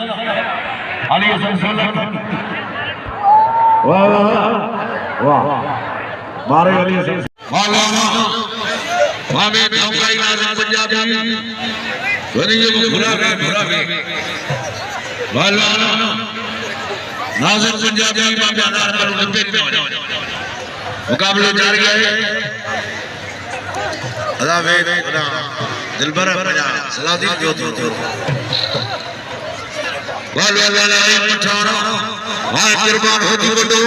अली हसन वाह वाह मारे अली हसन वाह में भौकाई नाज़ पंजाबी वनी ये भुरा गए वाह नाज़ पंजाबी बाबा नार पर डब्बे में मुकाबले जारी है अदा वे दिलबर पंजाब सलाउद्दीन जोधपुर वाला पठाना हां कुर्बान होती बडो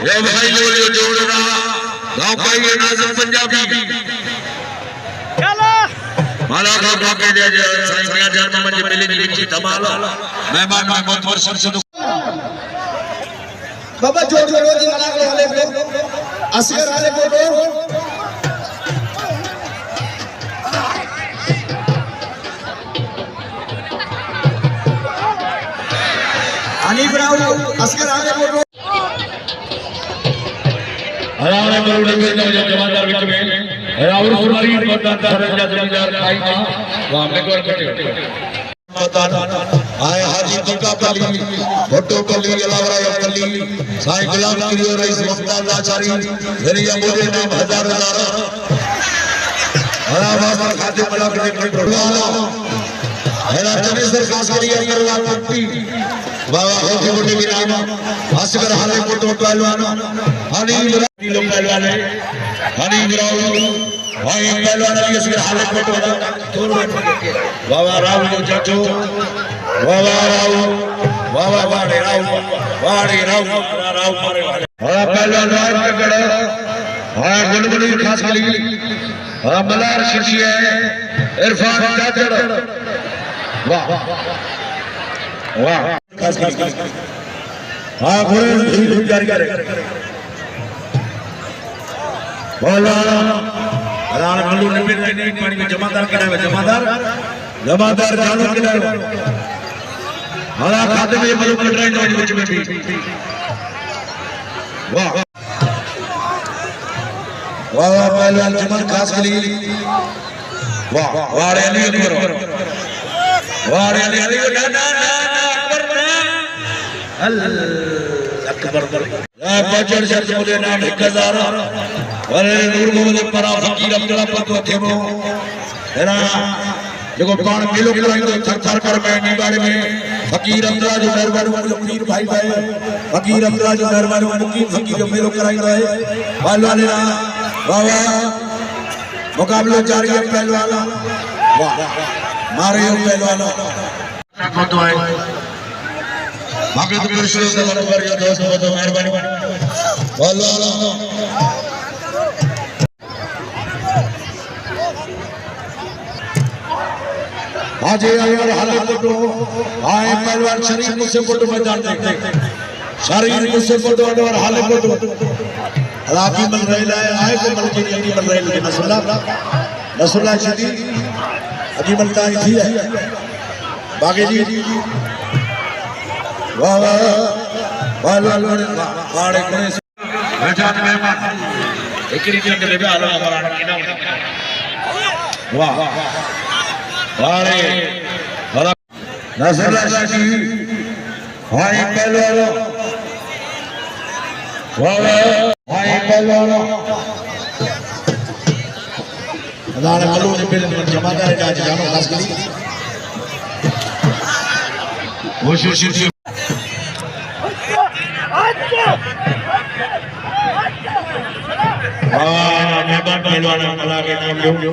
ये भाई लोलियो जोड़ना गांव का ये नाज़ पंजाबी चलो माला का के दे साईं मियां जान में मिली लिखी धमाल मेहमान बहुत वर्ष से बाबा जो जो रोजी वाला वाले को असगर वाले को अनी ब्राउन असगर आगे बोलो हराने बरोड़े में जमादार विच में और सुरारी मतदान सरंजा जमींदार खाई था वहां में गोर कटे आए हाजी दुर्गा कली फोटो कली अलावरा कली साईं गुलाम किरियो रईस मुफ्ताज आचारी हरिया मोरे नाम हजार हरा बाबा खाते मलाक ने प्रोग्राम हरा तने सर कासरिया करवा पट्टी बाबा होती मोटी विराम असगर हाले फोटो पहलवान हनी लोग पहलवान है हनी ग्राउंड भाई पहलवान अली असगर हाले फोटो बाबा राव जो चाचो बाबा राव बाबा वाड़े राव मारे वाले हां पहलवान राव के गड़ा हां गुनगुनी खास कली हां मलार शीशी है इरफान चाचड़ वाह वाह खास हां घोड़े जारी करे बोला राण मल्लू ने नहीं पानी में जमादार करावे जमादार जानो किनारो हरा खाते में मल्लू कटराई नोज विच में भी वाह वाह पहलवान जमन खास कली वाह वाड़े अली अकबर ना ना अकबर या बजर शर्त मुझे नाम 1000 अरे नूर मोहम्मद परा फकीर अब्दुल्ला पतो थेमो हेरा देखो कौन मेलो कराइंदो थर कर में निबाड़े में फकीर अब्दुल्ला जो दरबार में मुकीर भाई फकीर अब्दुल्ला जो दरबार में मुकीर फकीर जो मेलो कराइंदो है पहलवान ना वाह मुकाबला जारी है पहलवान वाह मारे पहलवान को है बाकी तो कृष्ण से बराबर या दोस्त हो तो मेहरबानी बोलो आज ये अगर हाले फोटो आए पहलवान शरीफ मुझसे फोटो में जान देखते शरीफ मुझसे फोटो और हाले फोटो राबी मन रहे आए को मन के लिए मन रहे नसरुल्लाह शदी अभी मनता ही थी है बाकी जी वाह वाह वाड़े कोने रजात मेहमान एकरी के लेबे आलो हमारा किना वाह वाड़े नसरुल्लाह शदी हाय पहलवान वाह हाय पहलवान अदाले मल्लू ने बिल जमादार का जानो खास कली कोशिश मेहमान पहलवान अल्लाह के नाम लो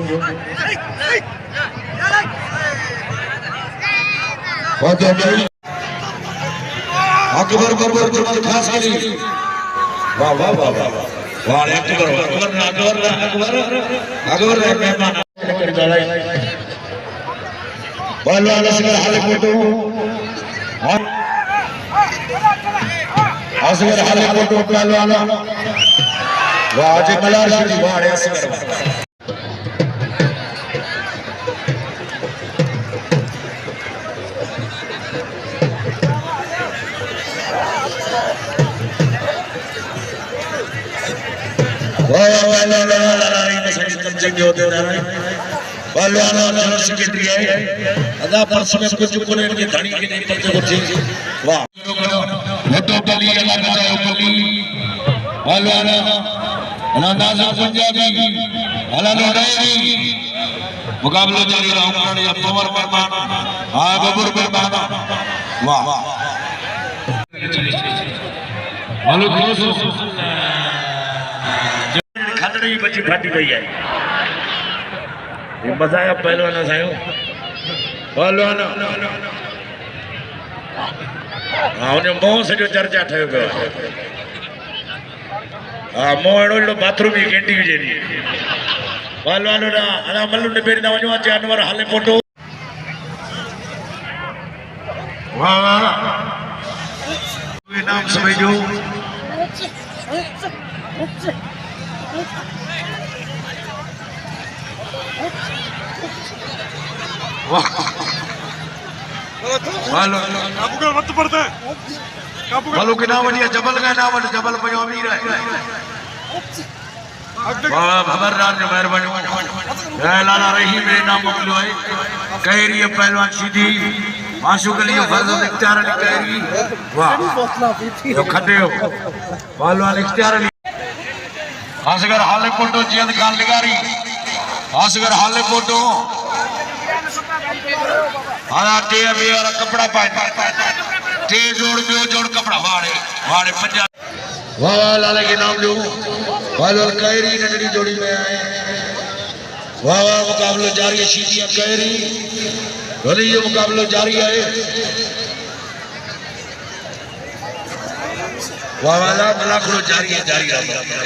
अकबर बरबर जमाल खास कली वाह वाह वाह वाह वाह अकबर मेहमान पहलवान असगर हाले फोटो असगर हाले फोटो पहलवान वाह जी मलार जी वाड़े असगर वाह वाह वाह वाह पहलवान जनरल सेक्रेटरी है अदा पर्स में कुछ कोने के धनी के नहीं पड़ते बच्चे वाह फोटो कली अल्लाह बचाओ कली पहलवान अनानाज पंजाबी अला लोड़ाई मुकाबला जारी रामकरण या पवर परमान हां बबुर परमान वाह मालूम क्रोस खतरी बची फाटी गई है ये बताया पहलवान सायो पहलवान हां ने मोह से जो चर्चा थयो गयो हां मोहड़ो बाथरूम की कैंटी जेरी पहलवान ना अना मल्लू ने पेरी ना वणो जानवर हाले फोटो वाह वाह नाम समझो वाह वालो काबू का वक्त पड़ता है काबू वालो के नाम वडिया जबल का नाम वड जबल पयो अमीर है वाह खबरदार जो मेहरबानी जय लाला रही मेरे नाम मोकलो है कहरी पहलवान सीधी माशूक अली फजल इख्तियार अली कहरी वाह यो खटे हो पहलवान इख्तियार अली असगर हाले फोटो जियद खान लिगारी असगर हाले फोटो हां टे अभी और कपड़ा पाए टे जोड़ कपड़ा वाड़े वाड़े पंजाब वाह वाह लाले के नाम लो पहलवान कहरी नजरी जोड़ी में आए वाह वाह मुकाबला जारी है सीधी कहरी भले ये मुकाबला जारी है वाह वाह भला जारी है